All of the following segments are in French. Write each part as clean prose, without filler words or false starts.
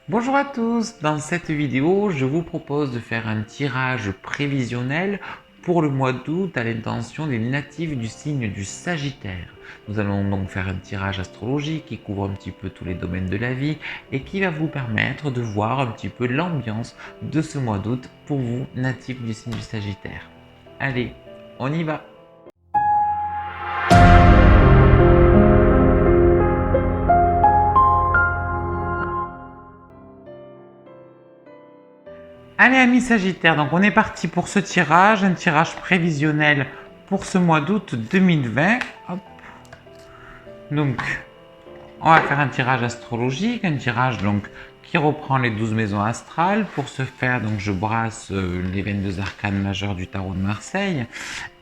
Bonjour à tous, dans cette vidéo je vous propose de faire un tirage prévisionnel pour le mois d'août à l'intention des natifs du signe du Sagittaire. Nous allons donc faire un tirage astrologique qui couvre un petit peu tous les domaines de la vie et qui va vous permettre de voir un petit peu l'ambiance de ce mois d'août pour vous natifs du signe du Sagittaire. Allez, on y va! Allez amis Sagittaires, donc on est parti pour ce tirage, un tirage prévisionnel pour ce mois d'août 2020. Hop. Donc on va faire un tirage astrologique, un tirage donc qui reprend les 12 maisons astrales. Pour ce faire, donc je brasse les 22 arcanes majeurs du tarot de Marseille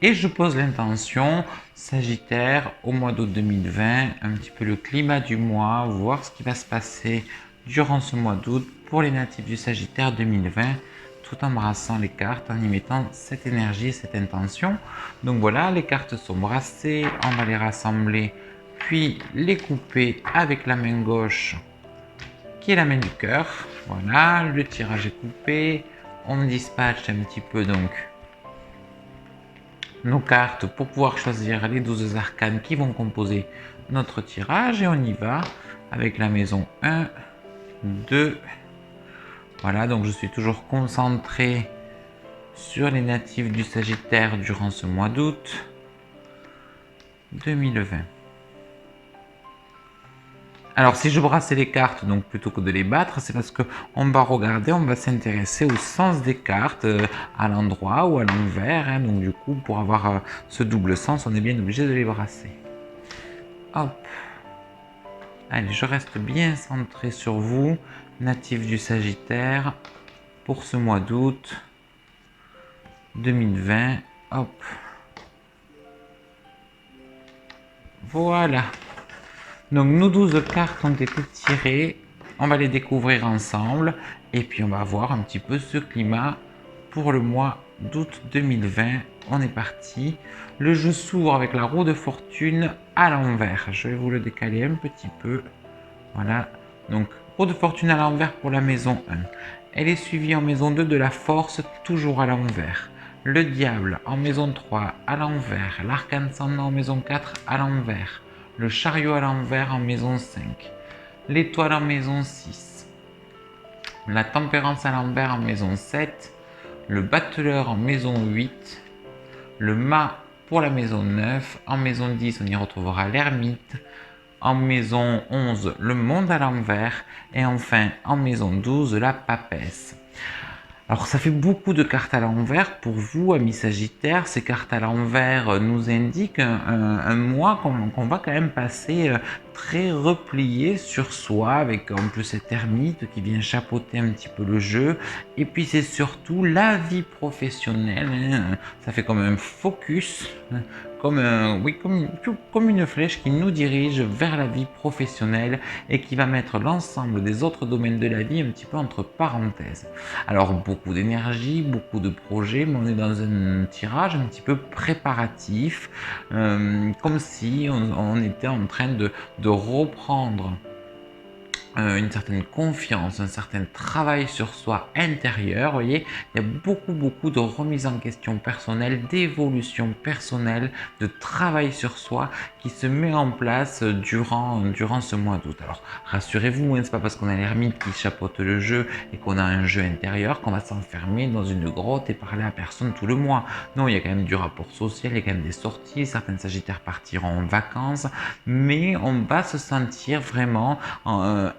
et je pose l'intention Sagittaire au mois d'août 2020, un petit peu le climat du mois, voir ce qui va se passer durant ce mois d'août pour les natifs du Sagittaire 2020, tout en brassant les cartes, en y mettant cette énergie, cette intention. Donc voilà, les cartes sont brassées, on va les rassembler, puis les couper avec la main gauche, qui est la main du cœur. Voilà, le tirage est coupé, on dispatche un petit peu donc nos cartes pour pouvoir choisir les 12 arcanes qui vont composer notre tirage et on y va avec la maison 1, 2, voilà, donc je suis toujours concentré sur les natifs du Sagittaire durant ce mois d'août 2020. Alors si je brassais les cartes donc plutôt que de les battre, c'est parce qu'on va regarder, on va s'intéresser au sens des cartes à l'endroit ou à l'envers. Hein, donc du coup pour avoir ce double sens, on est bien obligé de les brasser. Hop. Allez, je reste bien centré sur vous, natifs du Sagittaire, pour ce mois d'août 2020. Hop. Voilà. Donc nos 12 cartes ont été tirées. On va les découvrir ensemble. Et puis on va voir un petit peu ce climat pour le mois d'août 2020. On est parti. Le jeu s'ouvre avec la roue de fortune à l'envers. Je vais vous le décaler un petit peu. Voilà. Donc roue de fortune à l'envers pour la maison 1. Elle est suivie en maison 2 de la force, toujours à l'envers. Le diable en maison 3 à l'envers. L'arcane ascendant en maison 4 à l'envers. Le chariot à l'envers en maison 5. L'étoile en maison 6. La tempérance à l'envers en maison 7. Le battleur en maison 8. Le mât pour la maison 9. En maison 10, on y retrouvera l'ermite. En maison 11, le monde à l'envers. Et enfin, en maison 12, la papesse. Alors ça fait beaucoup de cartes à l'envers pour vous, amis Sagittaires. Ces cartes à l'envers nous indiquent un mois qu'on va quand même passer très replié sur soi, avec en plus cette ermite qui vient chapeauter un petit peu le jeu. Et puis c'est surtout la vie professionnelle, hein. Ça fait comme un focus, comme une flèche qui nous dirige vers la vie professionnelle et qui va mettre l'ensemble des autres domaines de la vie un petit peu entre parenthèses. Alors beaucoup d'énergie, beaucoup de projets, mais on est dans un tirage un petit peu préparatif, comme si on était en train de reprendre une certaine confiance, un certain travail sur soi intérieur. Vous voyez, il y a beaucoup de remise en question personnelle, d'évolution personnelle, de travail sur soi qui se met en place durant ce mois d'août. Alors rassurez-vous, hein, c'est pas parce qu'on a l'ermite qui chapeaute le jeu et qu'on a un jeu intérieur qu'on va s'enfermer dans une grotte et parler à personne tout le mois. Non, il y a quand même du rapport social, il y a quand même des sorties, certains Sagittaires partiront en vacances, mais on va se sentir vraiment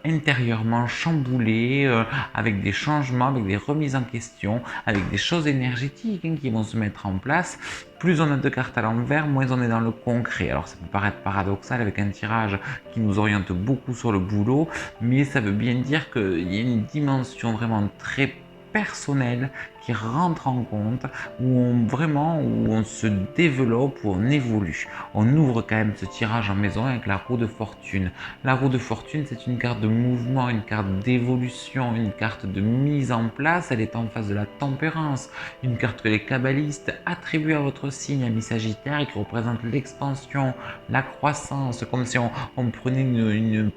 intérieurement chamboulé, avec des changements, avec des remises en question, avec des choses énergétiques qui vont se mettre en place. Plus on a de cartes à l'envers, moins on est dans le concret. Alors ça peut paraître paradoxal avec un tirage qui nous oriente beaucoup sur le boulot, mais ça veut bien dire qu'il y a une dimension vraiment très personnelle qui rentre en compte, où on se développe, où on évolue. On ouvre quand même ce tirage en maison avec la roue de fortune. La roue de fortune, c'est une carte de mouvement, une carte d'évolution, une carte de mise en place. Elle est en face de la tempérance, une carte que les kabbalistes attribuent à votre signe, ami Sagittaire, et qui représente l'expansion, la croissance, comme si on prenait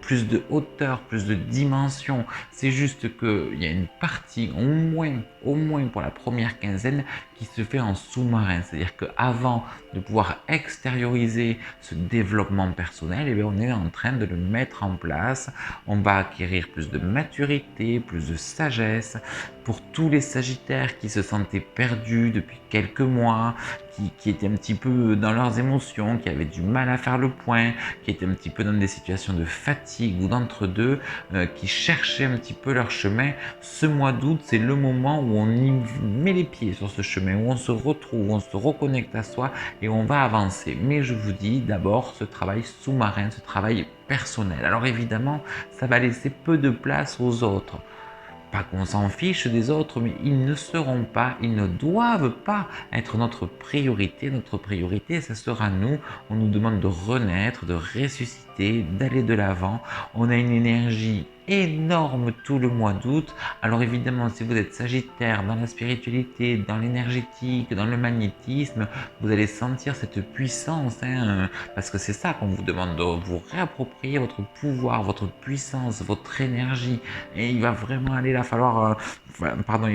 plus de hauteur, plus de dimension. C'est juste qu'il y a une partie, au moins pour la première quinzaine, qui se fait en sous-marin. C'est-à-dire qu'avant de pouvoir extérioriser ce développement personnel, eh bien, on est en train de le mettre en place. On va acquérir plus de maturité, plus de sagesse. Pour tous les Sagittaires qui se sentaient perdus depuis quelques mois, qui étaient un petit peu dans leurs émotions, qui avaient du mal à faire le point, qui étaient un petit peu dans des situations de fatigue ou d'entre-deux, qui cherchaient un petit peu leur chemin, ce mois d'août, c'est le moment où on y met les pieds sur ce chemin, où on se retrouve, où on se reconnecte à soi et on va avancer. Mais je vous dis d'abord ce travail sous-marin, ce travail personnel. Alors évidemment, ça va laisser peu de place aux autres. Pas qu'on s'en fiche des autres, mais ils ne seront pas, ils ne doivent pas être notre priorité. Notre priorité, ça sera nous. On nous demande de renaître, de ressusciter, d'aller de l'avant. On a une énergie énorme tout le mois d'août. Alors évidemment, si vous êtes Sagittaire dans la spiritualité, dans l'énergétique, dans le magnétisme, vous allez sentir cette puissance, parce que c'est ça qu'on vous demande, de vous réapproprier votre pouvoir, votre puissance, votre énergie. Et il va vraiment il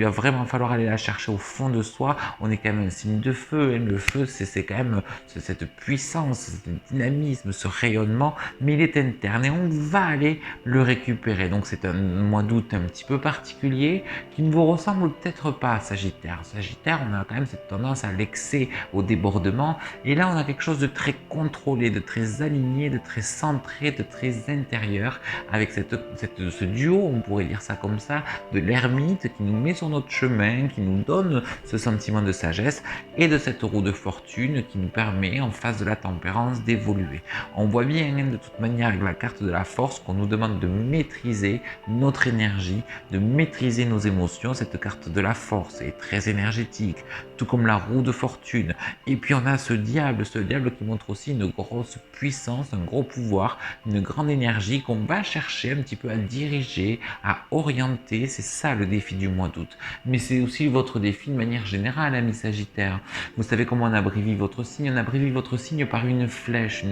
va vraiment falloir aller la chercher au fond de soi. On est quand même un signe de feu. Le feu, c'est quand même cette puissance, ce dynamisme, ce rayonnement, mais il est interne et on va aller le récupérer. Donc c'est un mois d'août un petit peu particulier qui ne vous ressemble peut-être pas, Sagittaire. Sagittaire, on a quand même cette tendance à l'excès, au débordement. Et là, on a quelque chose de très contrôlé, de très aligné, de très centré, de très intérieur, avec ce duo, on pourrait dire ça comme ça, de l'ermite qui nous met sur notre chemin, qui nous donne ce sentiment de sagesse, et de cette roue de fortune qui nous permet, en face de la tempérance, d'évoluer. On voit bien de toute manière avec la carte de la force qu'on nous demande de maîtriser notre énergie, de maîtriser nos émotions. Cette carte de la force est très énergétique, tout comme la roue de fortune. Et puis on a ce diable qui montre aussi une grosse puissance, un gros pouvoir, une grande énergie qu'on va chercher un petit peu à diriger, à orienter. C'est ça le défi du mois d'août. Mais c'est aussi votre défi de manière générale, ami Sagittaire. Vous savez comment on abrevie votre signe? On abrevie votre signe par une flèche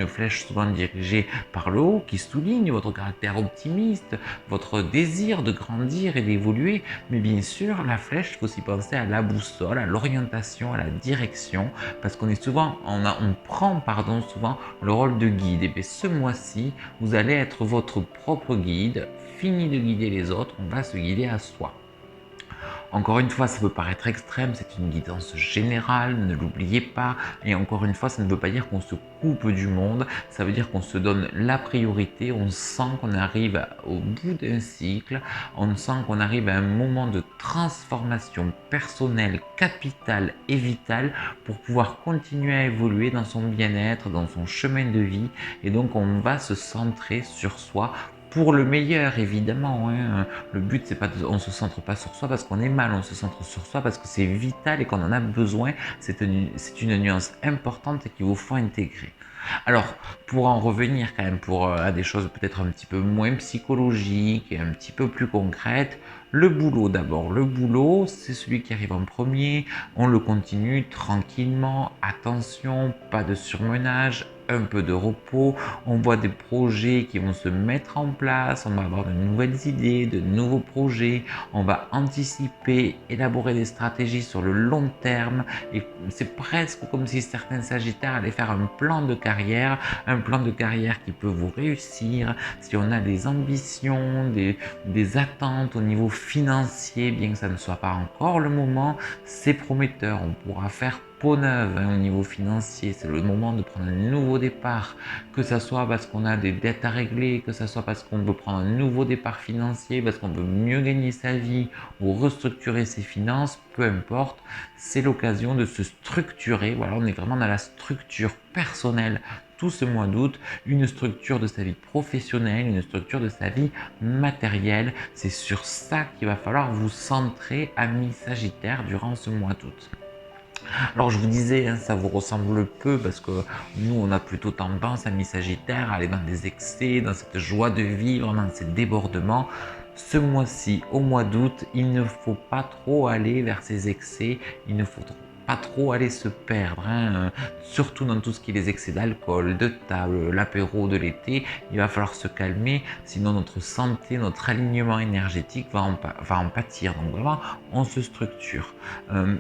souvent dirigée par le haut qui souligne votre caractère optimiste, votre désir de grandir et d'évoluer. Mais bien sûr, la flèche, il faut aussi penser à la boussole, à l'orientation, à la direction, parce qu'on est souvent, on prend souvent le rôle de guide. Et bien ce mois-ci, vous allez être votre propre guide. Fini de guider les autres, on va se guider à soi. Encore une fois, ça peut paraître extrême, c'est une guidance générale, ne l'oubliez pas. Et encore une fois, ça ne veut pas dire qu'on se coupe du monde, ça veut dire qu'on se donne la priorité, on sent qu'on arrive au bout d'un cycle, on sent qu'on arrive à un moment de transformation personnelle, capitale et vitale pour pouvoir continuer à évoluer dans son bien-être, dans son chemin de vie. Et donc, on va se centrer sur soi pour le meilleur, évidemment. Le but, c'est pas on se centre pas sur soi parce qu'on est mal, on se centre sur soi parce que c'est vital et qu'on en a besoin. C'est une nuance importante et qu'il vous faut intégrer. Alors, pour en revenir quand même à des choses peut-être un petit peu moins psychologiques et un petit peu plus concrètes, le boulot d'abord. Le boulot, c'est celui qui arrive en premier. On le continue tranquillement. Attention, pas de surmenage, un peu de repos. On voit des projets qui vont se mettre en place. On va avoir de nouvelles idées, de nouveaux projets. On va anticiper, élaborer des stratégies sur le long terme. Et c'est presque comme si certains Sagittaires allaient faire un plan de carrière qui peut vous réussir. Si on a des ambitions, des attentes au niveau financier, bien que ça ne soit pas encore le moment, c'est prometteur. On pourra faire peau neuve au niveau financier. C'est le moment de prendre un nouveau départ, que ça soit parce qu'on a des dettes à régler, que ça soit parce qu'on veut prendre un nouveau départ financier, parce qu'on veut mieux gagner sa vie ou restructurer ses finances, peu importe, c'est l'occasion de se structurer. Voilà, on est vraiment dans la structure personnelle tout ce mois d'août une structure de sa vie professionnelle, une structure de sa vie matérielle. C'est sur ça qu'il va falloir vous centrer, amis Sagittaire, durant ce mois d'août. Alors je vous disais, hein, ça vous ressemble peu parce que nous on a plutôt tendance, amis Sagittaire, à aller dans des excès, dans cette joie de vivre, dans ces débordements. Ce mois-ci, au mois d'août, il ne faut pas trop aller vers ces excès, il ne faut pas trop aller se perdre, hein, surtout dans tout ce qui est les excès d'alcool, de table, l'apéro de l'été. Il va falloir se calmer, sinon notre santé, notre alignement énergétique va en pâtir. Donc vraiment, on se structure.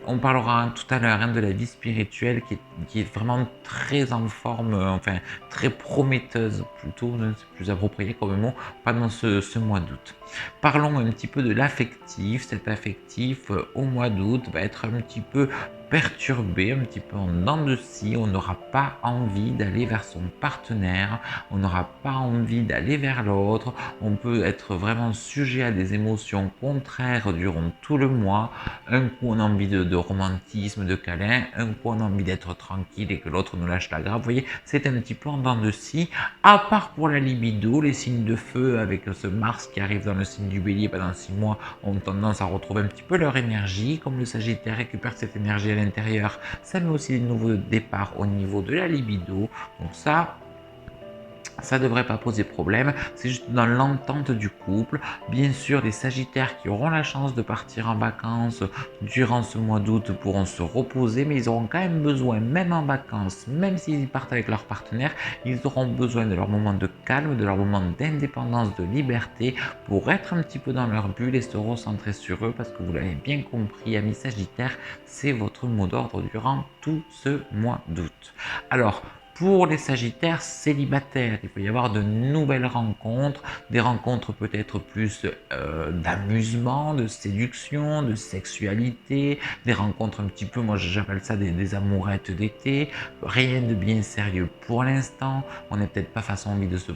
On parlera tout à l'heure, hein, de la vie spirituelle qui est vraiment très en forme, enfin très prometteuse plutôt, hein, c'est plus approprié comme mot, pendant ce mois d'août. Parlons un petit peu de l'affectif. Cet affectif au mois d'août va être un petit peu perturbé, un petit peu en dents de scie. On n'aura pas envie d'aller vers son partenaire, on n'aura pas envie d'aller vers l'autre. On peut être vraiment sujet à des émotions contraires durant tout le mois. Un coup on a envie de romantisme, de câlin, un coup on a envie d'être tranquille et que l'autre nous lâche la grappe. Vous voyez, c'est un petit peu en dents de scie, à part pour la libido. Les signes de feu avec ce Mars qui arrive dans le signe du Bélier pendant 6 mois ont tendance à retrouver un petit peu leur énergie. Comme le Sagittaire récupère cette énergie à l'intérieur, ça met aussi des nouveaux départs au niveau de la libido. Donc ça devrait pas poser problème, c'est juste dans l'entente du couple. Bien sûr, les Sagittaires qui auront la chance de partir en vacances durant ce mois d'août pourront se reposer, mais ils auront quand même besoin, même en vacances, même s'ils partent avec leur partenaire, ils auront besoin de leur moment de calme, de leur moment d'indépendance, de liberté, pour être un petit peu dans leur bulle et se recentrer sur eux, parce que vous l'avez bien compris, amis Sagittaires, c'est votre mot d'ordre durant tout ce mois d'août. Alors, pour les Sagittaires célibataires, il peut y avoir de nouvelles rencontres, des rencontres peut-être plus d'amusement, de séduction, de sexualité, des rencontres un petit peu, moi j'appelle ça des amourettes d'été, rien de bien sérieux pour l'instant. On n'est peut-être pas face à envie de se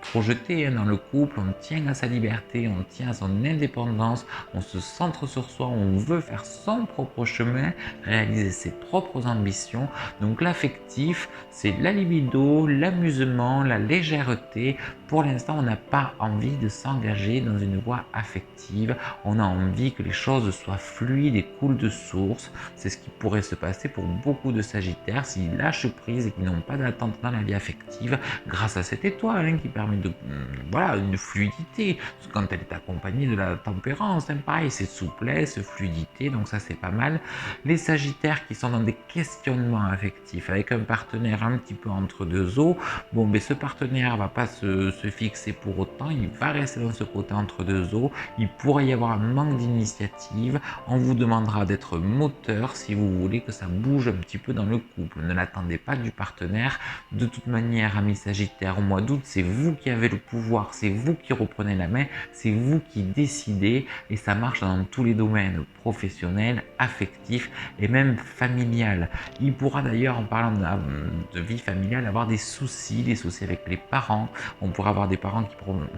projeter, hein, dans le couple. On tient à sa liberté, on tient à son indépendance, on se centre sur soi, on veut faire son propre chemin, réaliser ses propres ambitions. Donc l'affectif, c'est la libido, l'amusement, la légèreté. Pour l'instant, on n'a pas envie de s'engager dans une voie affective. On a envie que les choses soient fluides et coulent de source. C'est ce qui pourrait se passer pour beaucoup de Sagittaires s'ils lâchent prise et qu'ils n'ont pas d'attente dans la vie affective, grâce à cette étoile, hein, qui permet de, voilà, une fluidité. Quand elle est accompagnée de la tempérance, hein, pareil, c'est souplesse, fluidité, donc ça c'est pas mal. Les Sagittaires qui sont dans des questionnements affectifs avec un partenaire un petit peu entre deux eaux, bon, mais ce partenaire va pas se fixer pour autant, il va rester dans ce côté entre deux eaux. Il pourrait y avoir un manque d'initiative. On vous demandera d'être moteur si vous voulez que ça bouge un petit peu dans le couple. Ne l'attendez pas du partenaire. De toute manière, amis Sagittaires, au mois d'août, c'est vous qui avez le pouvoir, c'est vous qui reprenez la main, c'est vous qui décidez, et ça marche dans tous les domaines, professionnel, affectif et même familial. Il pourra d'ailleurs, en parlant de vie familiale, avoir des soucis avec les parents. On pourra avoir des parents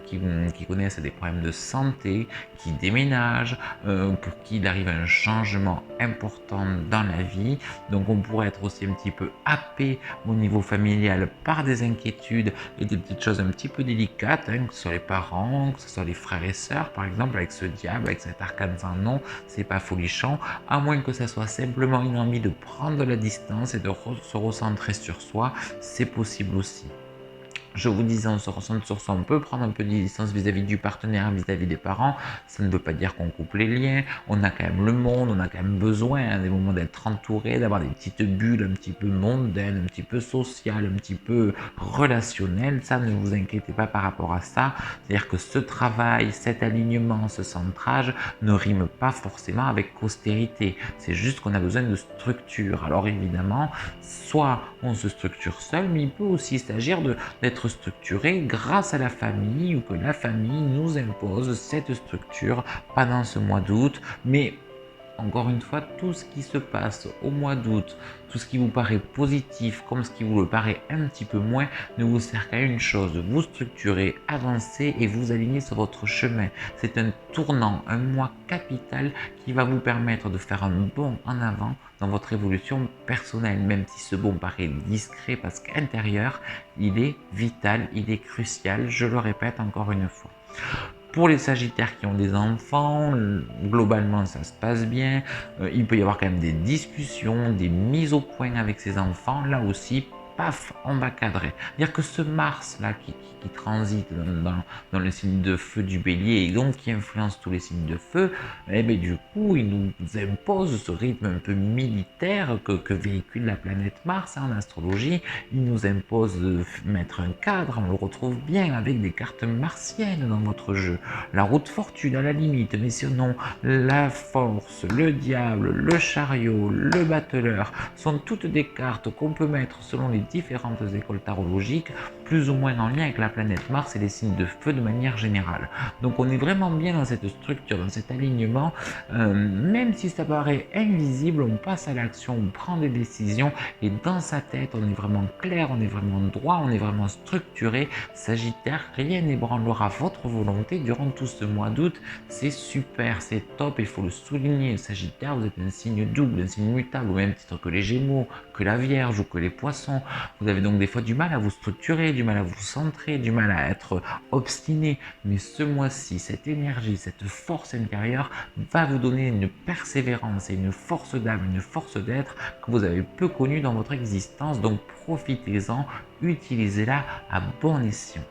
qui connaissent des problèmes de santé, qui déménagent, pour qui il arrive un changement important dans la vie. Donc on pourrait être aussi un petit peu happé au niveau familial par des inquiétudes et des petites choses un petit peu délicates, hein, que ce soit les parents, que ce soit les frères et sœurs, par exemple, avec ce diable, avec cet arcane sans nom, c'est pas folichon, à moins que ça soit simplement une envie de prendre de la distance et de se recentrer sur soi, c'est possible aussi. Je vous disais, on se recentre sur soi, on peut prendre un peu de distance vis-à-vis du partenaire, vis-à-vis des parents. Ça ne veut pas dire qu'on coupe les liens. On a quand même le monde, on a quand même besoin, hein, des moments d'être entouré, d'avoir des petites bulles un petit peu mondaines, un petit peu sociales, un petit peu relationnelles. Ça, ne vous inquiétez pas par rapport à ça. C'est-à-dire que ce travail, cet alignement, ce centrage ne rime pas forcément avec austérité. C'est juste qu'on a besoin de structure. Alors évidemment, soit on se structure seul, mais il peut aussi s'agir d'être structuré grâce à la famille, ou que la famille nous impose cette structure pendant ce mois d'août. Mais encore une fois, tout ce qui se passe au mois d'août, tout ce qui vous paraît positif comme ce qui vous le paraît un petit peu moins, ne vous sert qu'à une chose: vous structurer, avancer et vous aligner sur votre chemin. C'est un tournant, un mois capital qui va vous permettre de faire un bond en avant dans votre évolution personnelle. personnel, même si ce bon paraît discret, parce qu'intérieur, il est vital, il est crucial, je le répète encore une fois. Pour les sagittaires qui ont des enfants, globalement ça se passe bien. Il peut y avoir quand même des discussions, des mises au point avec ces enfants. Là aussi, paf, on va cadrer. C'est-à-dire que ce Mars-là qui transite dans le signe de feu du bélier et donc qui influence tous les signes de feu, eh bien, du coup, il nous impose ce rythme un peu militaire que véhicule la planète Mars en astrologie. Il nous impose de mettre un cadre, on le retrouve bien avec des cartes martiennes dans votre jeu. La route fortune à la limite, mentionnons la force, le diable, le chariot, le battleur, sont toutes des cartes qu'on peut mettre selon les différentes écoles tarologiques, plus ou moins en lien avec la planète Mars et les signes de feu de manière générale. Donc on est vraiment bien dans cette structure, dans cet alignement, même si ça paraît invisible, on passe à l'action, on prend des décisions et dans sa tête on est vraiment clair, on est vraiment droit, on est vraiment structuré. Sagittaire, rien n'ébranlera votre volonté durant tout ce mois d'août, c'est super, c'est top, il faut le souligner. Sagittaire, vous êtes un signe double, un signe mutable, au même titre que les Gémeaux, que la Vierge ou que les Poissons. Vous avez donc des fois du mal à vous structurer, du mal à vous centrer, du mal à être obstiné. Mais ce mois-ci, cette énergie, cette force intérieure va vous donner une persévérance et une force d'âme, une force d'être que vous avez peu connue dans votre existence. Donc profitez-en, utilisez-la à bon escient.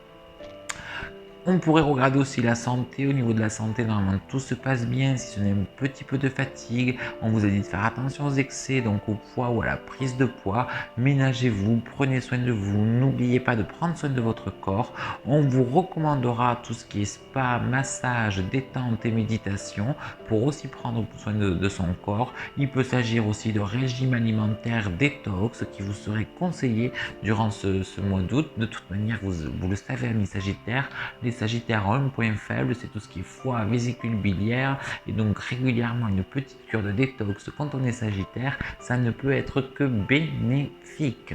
On pourrait regarder aussi la santé. Au niveau de la santé, normalement tout se passe bien, si ce n'est un petit peu de fatigue. On vous a dit de faire attention aux excès, donc au poids ou à la prise de poids. Ménagez-vous, prenez soin de vous, n'oubliez pas de prendre soin de votre corps. On vous recommandera tout ce qui est spa, massage, détente et méditation pour aussi prendre soin de son corps. Il peut s'agir aussi de régime alimentaire détox qui vous serait conseillé durant ce mois d'août. De toute manière, vous le savez, amis Sagittaires, les Sagittaires ont un point faible, c'est tout ce qui est foie, vésicule biliaire, et donc régulièrement une petite cure de détox quand on est Sagittaire, ça ne peut être que bénéfique.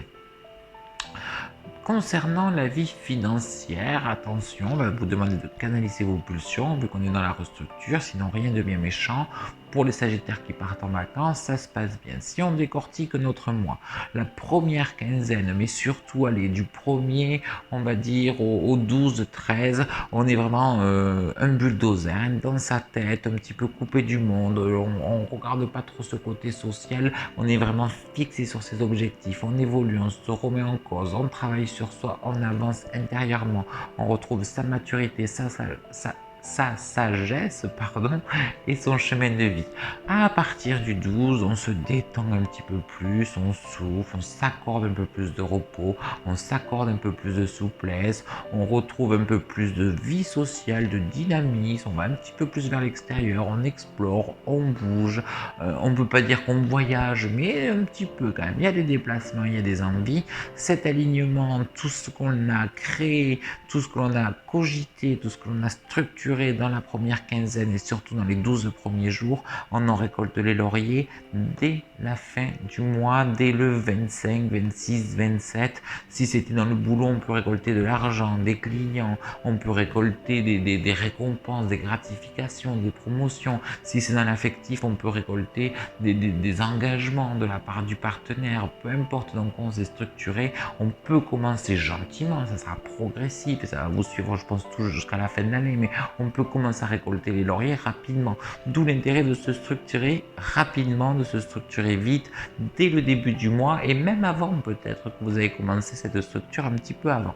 Concernant la vie financière, attention, on va vous demander de canaliser vos pulsions, vu qu'on est dans la restructure, sinon rien de bien méchant. Pour les Sagittaires qui partent en vacances, ça se passe bien. Si on décortique notre mois, la première quinzaine, mais surtout allez, du 1er, on va dire, au 12-13, on est vraiment un bulldozer, hein, dans sa tête, un petit peu coupé du monde, on ne regarde pas trop ce côté social, on est vraiment fixé sur ses objectifs, on évolue, on se remet en cause, on travaille sur soi, on avance intérieurement, on retrouve sa maturité, sa sagesse, pardon, et son chemin de vie. À partir du 12, on se détend un petit peu plus, on souffle, on s'accorde un peu plus de repos, on s'accorde un peu plus de souplesse, on retrouve un peu plus de vie sociale, de dynamisme, on va un petit peu plus vers l'extérieur, on explore, on bouge, on ne peut pas dire qu'on voyage, mais un petit peu quand même. Il y a des déplacements, il y a des envies. Cet alignement, tout ce qu'on a créé, tout ce que l'on a cogité, tout ce que l'on a structuré dans la première quinzaine et surtout dans les 12 premiers jours, on en récolte les lauriers dès la fin du mois, dès le 25, 26, 27. Si c'était dans le boulot, on peut récolter de l'argent, des clients, on peut récolter des récompenses, des gratifications, des promotions. Si c'est dans l'affectif, on peut récolter des engagements de la part du partenaire. Peu importe dans quoi on s'est structuré, on peut commencer gentiment, ça sera progressif, ça va vous suivre, je pense, tout jusqu'à la fin de l'année, mais on peut commencer à récolter les lauriers rapidement. D'où l'intérêt de se structurer rapidement, de se structurer vite, dès le début du mois, et même avant peut-être que vous avez commencé cette structure un petit peu avant.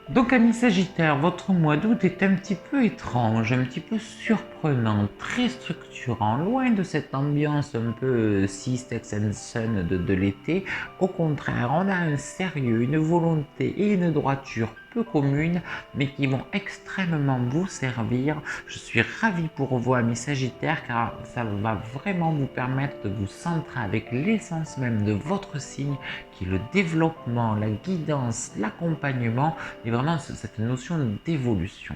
Donc amis Sagittaires, votre mois d'août est un petit peu étrange, un petit peu surprenant, très structurant, loin de cette ambiance un peu Sea, Sex and Sun de l'été. Au contraire, on a un sérieux, une volonté et une droiture peu communes, mais qui vont extrêmement vous servir. Je suis ravi pour vous, amis Sagittaires, car ça va vraiment vous permettre de vous centrer avec l'essence même de votre signe, qui est le développement, la guidance, l'accompagnement, et vraiment cette notion d'évolution.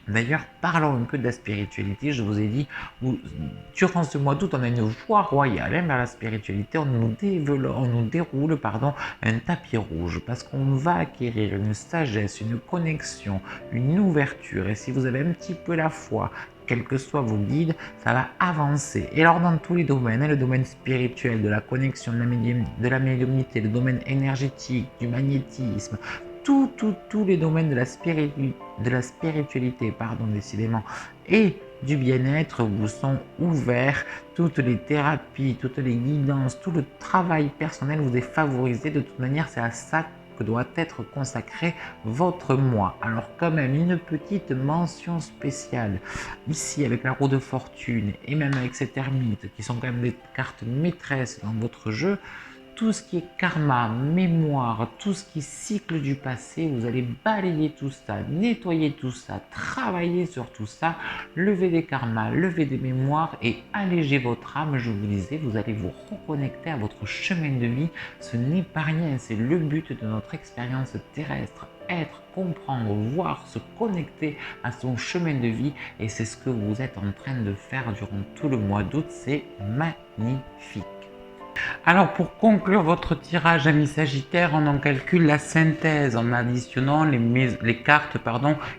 D'ailleurs, parlons un peu de la spiritualité. Je vous ai dit, durant ce mois d'août, on a une voie royale vers la spiritualité. On nous déroule un tapis rouge parce qu'on va acquérir une sagesse, une connexion, une ouverture. Et si vous avez un petit peu la foi quels que soient vos guides, ça va avancer. Et alors dans tous les domaines, le domaine spirituel, de la connexion, de la médiumnité, le domaine énergétique, du magnétisme, tous les domaines de la spiritualité, pardon, décidément, et du bien-être vous sont ouverts. Toutes les thérapies, toutes les guidances, tout le travail personnel vous est favorisé. De toute manière, c'est à ça que doit être consacré votre mois. Alors quand même, une petite mention spéciale ici avec la roue de fortune et même avec cette ermite qui sont quand même des cartes maîtresses dans votre jeu. Tout ce qui est karma, mémoire, tout ce qui est cycle du passé, vous allez balayer tout ça, nettoyer tout ça, travailler sur tout ça, lever des karmas, lever des mémoires et alléger votre âme. Je vous disais, vous allez vous reconnecter à votre chemin de vie. Ce n'est pas rien, c'est le but de notre expérience terrestre. Être, comprendre, voir, se connecter à son chemin de vie, et c'est ce que vous êtes en train de faire durant tout le mois d'août. C'est magnifique. Alors pour conclure votre tirage, ami Sagittaire, on en calcule la synthèse en additionnant les cartes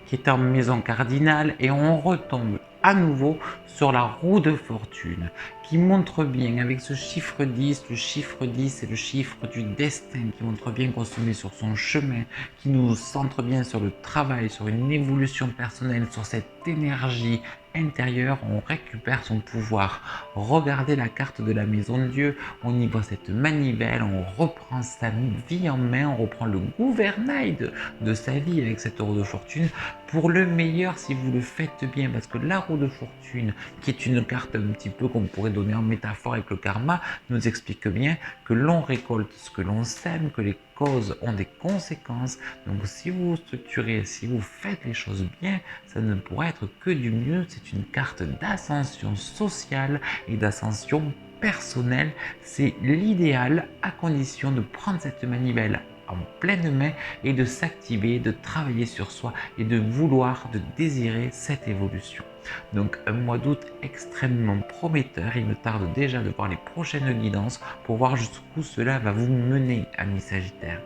qui étaient en maison cardinale, et on retombe à nouveau sur la roue de fortune qui montre bien avec ce chiffre 10, le chiffre 10 c'est le chiffre du destin qui montre bien qu'on se met sur son chemin, qui nous centre bien sur le travail, sur une évolution personnelle, sur cette énergie intérieure, on récupère son pouvoir. Regardez la carte de la maison de Dieu, on y voit cette manivelle, on reprend sa vie en main, on reprend le gouvernail de sa vie avec cette roue de fortune pour le meilleur si vous le faites bien, parce que la roue de fortune, qui est une carte un petit peu qu'on pourrait donner en métaphore avec le karma, nous explique bien que l'on récolte ce que l'on sème, que les causes ont des conséquences. Donc si vous vous structurez, si vous faites les choses bien, ça ne pourrait être que du mieux. C'est une carte d'ascension sociale et d'ascension personnelle. C'est l'idéal à condition de prendre cette manivelle en pleine main et de s'activer, de travailler sur soi et de vouloir, de désirer cette évolution. Donc un mois d'août extrêmement prometteur. Il me tarde déjà de voir les prochaines guidances pour voir jusqu'où cela va vous mener, amis Sagittaires.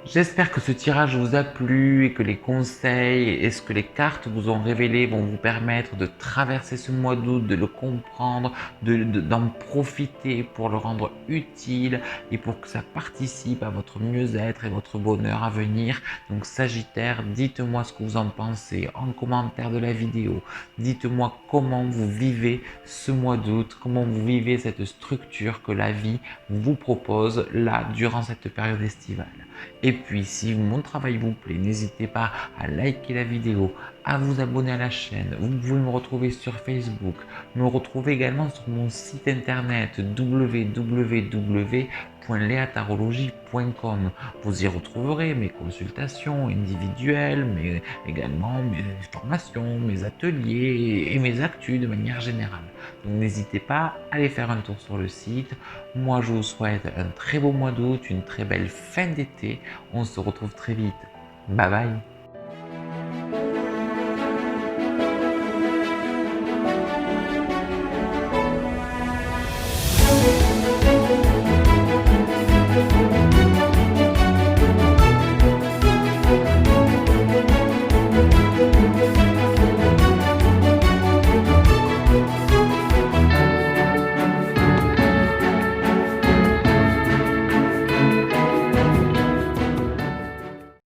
J'espère que ce tirage vous a plu et que les conseils et ce que les cartes vous ont révélé vont vous permettre de traverser ce mois d'août, de le comprendre, d'en profiter pour le rendre utile et pour que ça participe à votre mieux-être et votre bonheur à venir. Donc Sagittaire, dites-moi ce que vous en pensez en commentaire de la vidéo. Dites-moi comment vous vivez ce mois d'août, comment vous vivez cette structure que la vie vous propose là durant cette période estivale. Et puis si mon travail vous plaît, n'hésitez pas à liker la vidéo, à vous abonner à la chaîne. Vous pouvez me retrouver sur Facebook, me retrouver également sur mon site internet www.leatarologie.com. Vous y retrouverez mes consultations individuelles, mais également mes formations, mes ateliers et mes actus de manière générale. Donc n'hésitez pas à aller faire un tour sur le site. Moi je vous souhaite un très beau mois d'août, une très belle fin d'été. On se retrouve très vite. Bye bye.